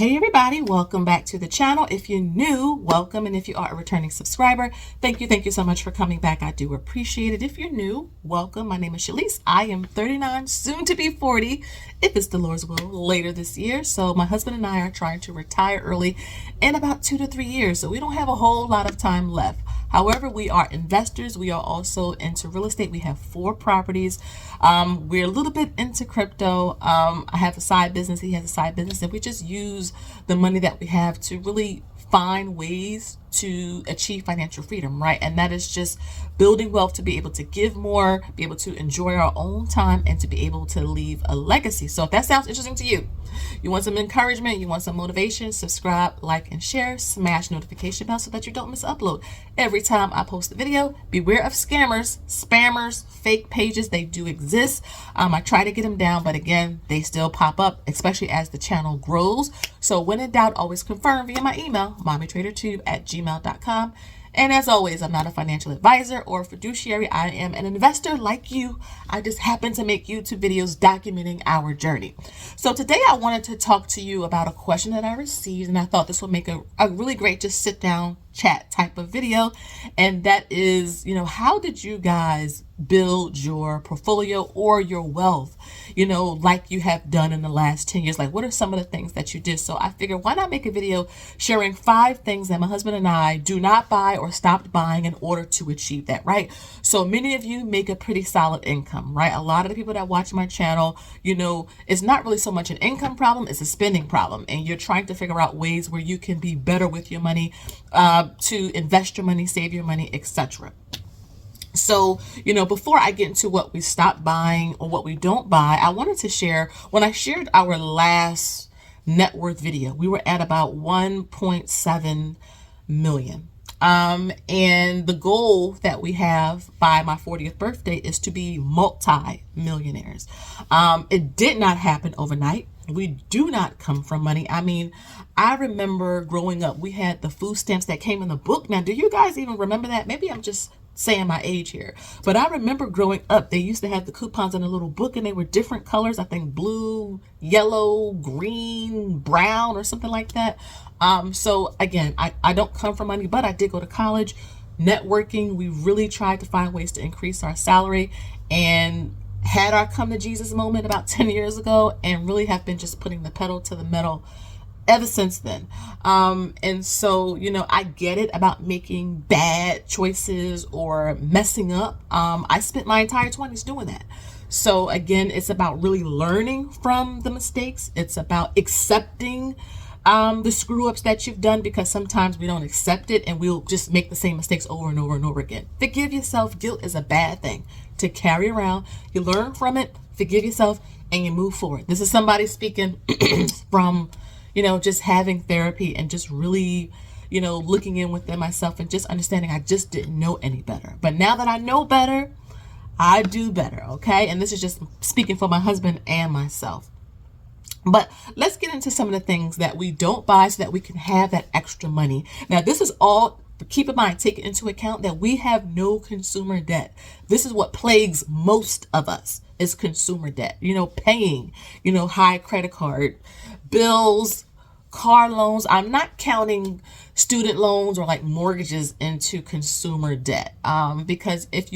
Hey everybody, welcome back to the channel. If you're new, welcome, and if you are a returning subscriber, thank you so much for coming back. I do appreciate it. If you're new, welcome. My name is Shalise. I am 39, soon to be 40, if it's the Lord's will, later this year. So my husband and I are trying to retire early in about 2 to 3 years, so we don't have a whole lot of time left. However, we are investors. We are also into real estate. We have 4 properties. We're a little bit into crypto. I have a side business. He has a side business, and we just use the money that we have to really find ways to achieve financial freedom, right? And that is just building wealth to be able to give more, be able to enjoy our own time, and to be able to leave a legacy. So if that sounds interesting to you, you want some encouragement, you want some motivation, subscribe, like, and share, smash notification bell so that you don't miss an upload every time I post a video. Beware of scammers, spammers, fake pages. They do exist. I try to get them down, but again, they still pop up, especially as the channel grows. So when in doubt, always confirm via my email, mommytradertube@gmail.com. And as always, I'm not a financial advisor or fiduciary. I am an investor like you. I just happen to make YouTube videos documenting our journey. So today I wanted to talk to you about a question that I received, and I thought this would make a really great just sit down chat type of video. And that is, how did you guys build your portfolio or your wealth, like you have done in the last 10 years? Like, what are some of the things that you did? So I figured, why not make a video sharing 5 things that my husband and I do not buy or stopped buying in order to achieve that, right? So many of you make a pretty solid income, right? A lot of the people that watch my channel, it's not really so much an income problem, it's a spending problem. And you're trying to figure out ways where you can be better with your money, to invest your money, save your money, etc. So, before I get into what we stop buying or what we don't buy, I wanted to share, when I shared our last net worth video, we were at about 1.7 million. And the goal that we have by my 40th birthday is to be multi-millionaires. It did not happen overnight. We do not come from money. I mean, I remember growing up, we had the food stamps that came in the book. Now, do you guys even remember that? Maybe I'm just saying my age here, but I remember growing up, they used to have the coupons in a little book, and they were different colors. I think blue, yellow, green, brown, or something like that. So again, I don't come from money, but I did go to college. Networking, we really tried to find ways to increase our salary, and had our come to Jesus moment about 10 years ago, and really have been just putting the pedal to the metal ever since then. And so, I get it about making bad choices or messing up. I spent my entire 20s doing that. So again, it's about really learning from the mistakes. It's about accepting the screw ups that you've done, because sometimes we don't accept it and we'll just make the same mistakes over and over and over again. Forgive yourself. Guilt is a bad thing to carry around. You learn from it, forgive yourself, and you move forward. This is somebody speaking from, just having therapy and just really, looking in within myself and just understanding I just didn't know any better. But now that I know better, I do better, okay? And this is just speaking for my husband and myself. But let's get into some of the things that we don't buy so that we can have that extra money. Now, this is all, keep in mind, take into account that we have no consumer debt. This is what plagues most of us, is consumer debt. Paying, high credit card bills, car loans. I'm not counting student loans or like mortgages into consumer debt, because if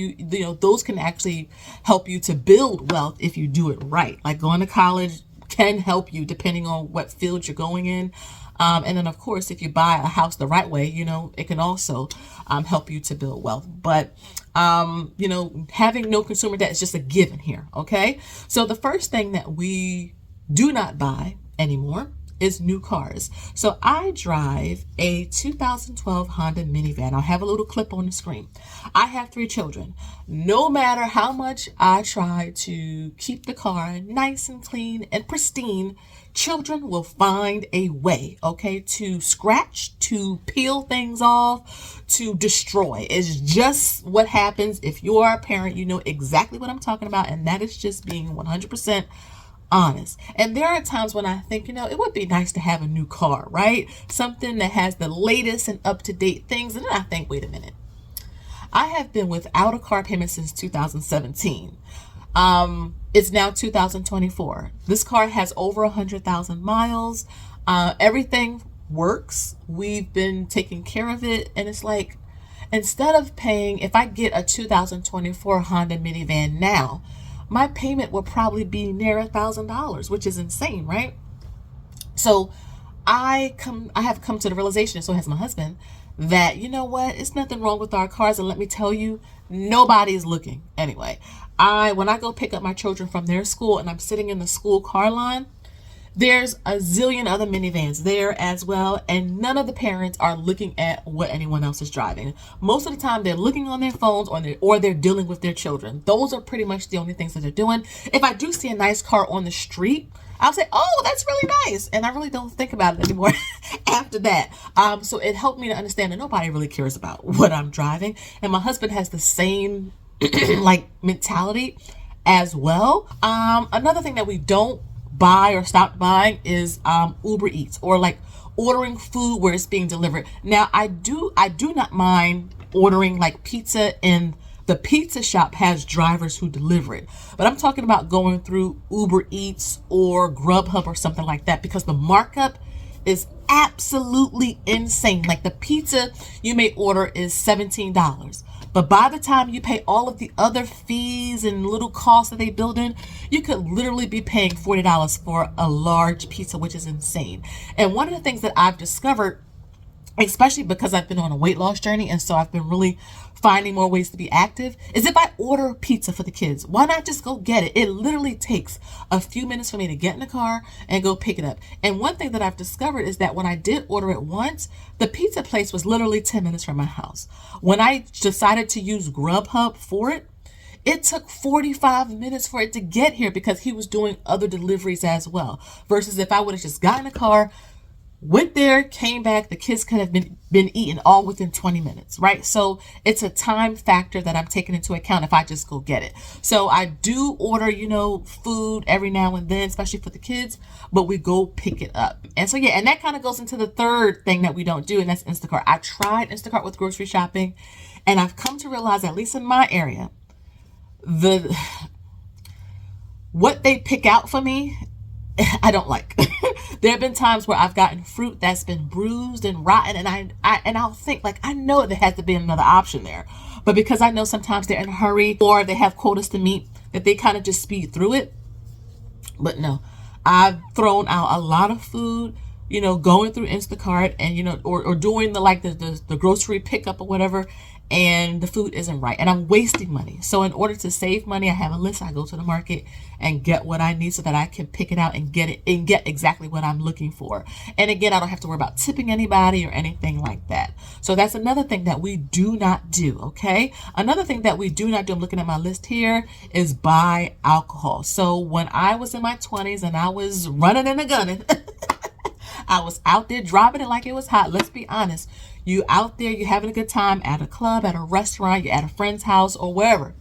those can actually help you to build wealth if you do it right. Like going to college can help you depending on what field you're going in. And then of course, if you buy a house the right way, it can also help you to build wealth. But, having no consumer debt is just a given here. Okay. So the first thing that we do not buy anymore is new cars. So I drive a 2012 Honda minivan. I'll have a little clip on the screen. I have 3 children. No matter how much I try to keep the car nice and clean and pristine, children will find a way, okay, to scratch, to peel things off, to destroy. It's just what happens. If you are a parent, you know exactly what I'm talking about, and that is just being 100% honest. And there are times when I think, it would be nice to have a new car, right? Something that has the latest and up-to-date things. And then I think, wait a minute. I have been without a car payment since 2017. It's now 2024. This car has over 100,000 miles. Everything works. We've been taking care of it. And it's like, instead of paying, if I get a 2024 Honda minivan now, my payment will probably be near $1,000, which is insane, right? So I have come to the realization, and so has my husband, that you know what, it's nothing wrong with our cars, and let me tell you, nobody's looking anyway. When I go pick up my children from their school and I'm sitting in the school car line, there's a zillion other minivans there as well, and none of the parents are looking at what anyone else is driving. Most of the time, they're looking on their phones or they're dealing with their children. Those are pretty much the only things that they're doing. If I do see a nice car on the street, I'll say, oh, that's really nice. And I really don't think about it anymore after that. So it helped me to understand that nobody really cares about what I'm driving. And my husband has the same like mentality as well. Another thing that we don't buy or stop buying is Uber Eats, or like ordering food where it's being delivered. Now I do not mind ordering like pizza, and the pizza shop has drivers who deliver it, but I'm talking about going through Uber Eats or Grubhub or something like that, because the markup is absolutely insane. Like the pizza you may order is $17, but by the time you pay all of the other fees and little costs that they build in, you could literally be paying $40 for a large pizza, which is insane. And one of the things that I've discovered, especially because I've been on a weight loss journey, and so I've been really finding more ways to be active, is if I order pizza for the kids, why not just go get it? It literally takes a few minutes for me to get in the car and go pick it up. And one thing that I've discovered is that when I did order it once, the pizza place was literally 10 minutes from my house. When I decided to use Grubhub for it, it took 45 minutes for it to get here, because he was doing other deliveries as well. Versus if I would have just gotten a car, went there, came back, the kids could have been eaten all within 20 minutes, right? So it's a time factor that I'm taking into account if I just go get it. So I do order, food every now and then, especially for the kids, but we go pick it up. And so, yeah, and that kind of goes into the third thing that we don't do, and that's Instacart. I tried Instacart with grocery shopping, and I've come to realize, at least in my area, what they pick out for me, I don't like. There have been times where I've gotten fruit that's been bruised and rotten, and I'll think, like, I know there has to be another option there, but because I know sometimes they're in a hurry or they have quotas to meet, that they kind of just speed through it. But no, I've thrown out a lot of food, going through Instacart and or doing the grocery pickup or whatever, and the food isn't right, and I'm wasting money. So in order to save money, I have a list. I go to the market and get what I need so that I can pick it out and get exactly what I'm looking for. And again, I don't have to worry about tipping anybody or anything like that. So that's another thing that we do not do. Okay. Another thing that we do not do, I'm looking at my list here, is buy alcohol. So when I was in my 20s and I was running and gunning, I was out there driving it like it was hot. Let's be honest. You out there, you're having a good time at a club, at a restaurant, you're at a friend's house or wherever.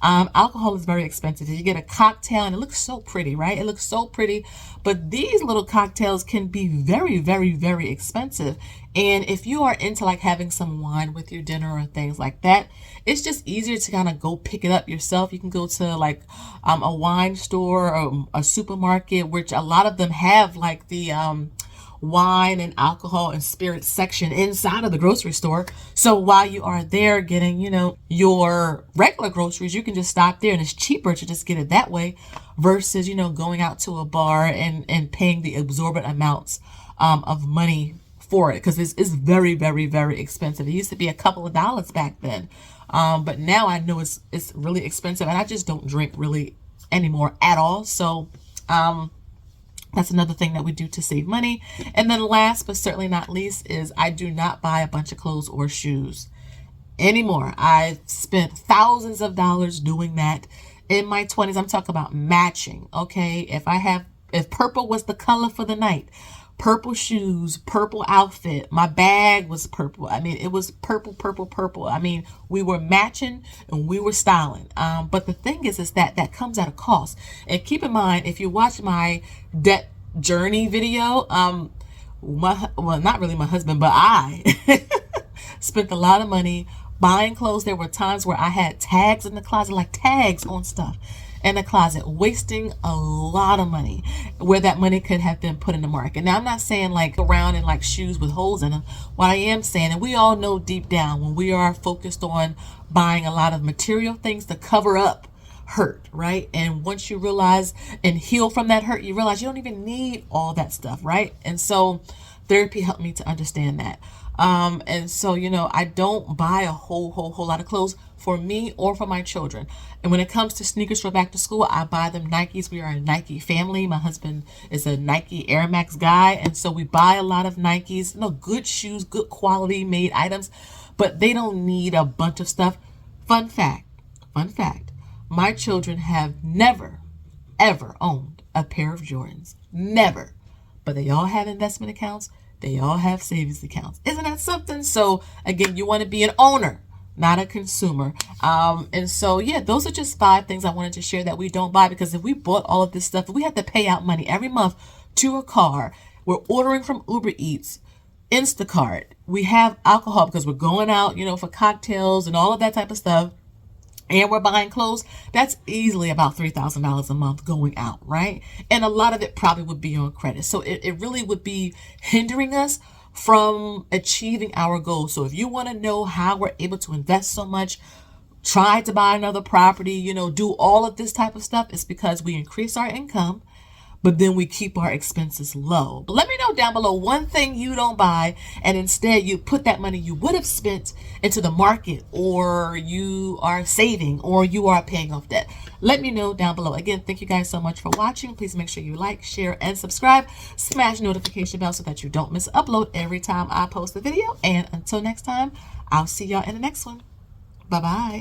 Alcohol is very expensive. You get a cocktail and it looks so pretty, right? It looks so pretty, but these little cocktails can be very, very, very expensive. And if you are into like having some wine with your dinner or things like that, it's just easier to kind of go pick it up yourself. You can go to like a wine store or a supermarket, which a lot of them have like the wine and alcohol and spirits section inside of the grocery store. So while you are there getting, your regular groceries, you can just stop there, and it's cheaper to just get it that way versus, going out to a bar and paying the exorbitant amounts of money for it, because it's very, very, very expensive. It used to be a couple of dollars back then. But now I know it's really expensive, and I just don't drink really anymore at all. So, that's another thing that we do to save money. And then last but certainly not least is I do not buy a bunch of clothes or shoes anymore. I spent thousands of dollars doing that in my 20s. I'm talking about matching. Okay. If purple was the color for the night, purple shoes, purple outfit, my bag was purple. I mean, it was purple, purple, purple. I mean, we were matching and we were styling. But the thing is that comes at a cost. And keep in mind, if you watch my debt journey video, not really my husband, but I spent a lot of money buying clothes. There were times where I had tags in the closet, like tags on stuff. in a closet, wasting a lot of money where that money could have been put in the market. Now, I'm not saying like around in like shoes with holes in them. What I am saying, and we all know deep down when we are focused on buying a lot of material things to cover up hurt, right? And once you realize and heal from that hurt, you realize you don't even need all that stuff, right? And so therapy helped me to understand that. And so, I don't buy a whole lot of clothes for me or for my children. And when it comes to sneakers for back to school, I buy them Nikes. We are a Nike family. My husband is a Nike Air Max guy. And so we buy a lot of Nikes, good shoes, good quality made items, but they don't need a bunch of stuff. Fun fact, my children have never, ever owned a pair of Jordans. Never. But they all have investment accounts. They all have savings accounts. Isn't that something? So again, you want to be an owner, not a consumer. And so, yeah, those are just 5 things I wanted to share that we don't buy, because if we bought all of this stuff, if we had to pay out money every month to a car, we're ordering from Uber Eats, Instacart, we have alcohol because we're going out, for cocktails and all of that type of stuff, and we're buying clothes, that's easily about $3,000 a month going out, right? And a lot of it probably would be on credit. So it really would be hindering us from achieving our goals. So if you want to know how we're able to invest so much, try to buy another property, do all of this type of stuff, it's because we increase our income, but then we keep our expenses low. But let me know down below one thing you don't buy, and instead you put that money you would have spent into the market, or you are saving, or you are paying off debt. Let me know down below. Again, thank you guys so much for watching. Please make sure you like, share, and subscribe. Smash notification bell so that you don't miss an upload every time I post a video. And until next time, I'll see y'all in the next one. Bye-bye.